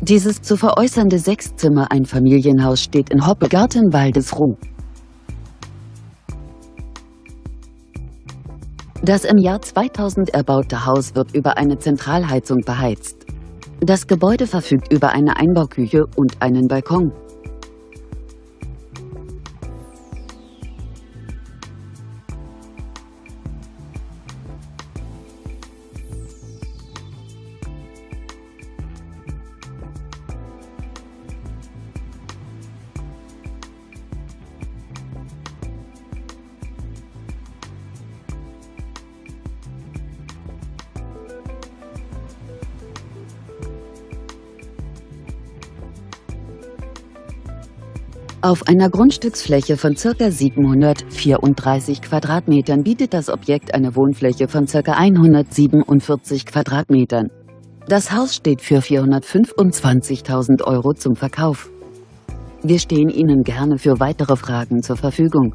Dieses zu veräußernde 6-Zimmer-Einfamilienhaus steht in Hoppegarten-Waldesruh. Das im Jahr 2000 erbaute Haus wird über eine Zentralheizung beheizt. Das Gebäude verfügt über eine Einbauküche und einen Balkon. Auf einer Grundstücksfläche von ca. 734 Quadratmetern bietet das Objekt eine Wohnfläche von ca. 147 Quadratmetern. Das Haus steht für 425.000 € zum Verkauf. Wir stehen Ihnen gerne für weitere Fragen zur Verfügung.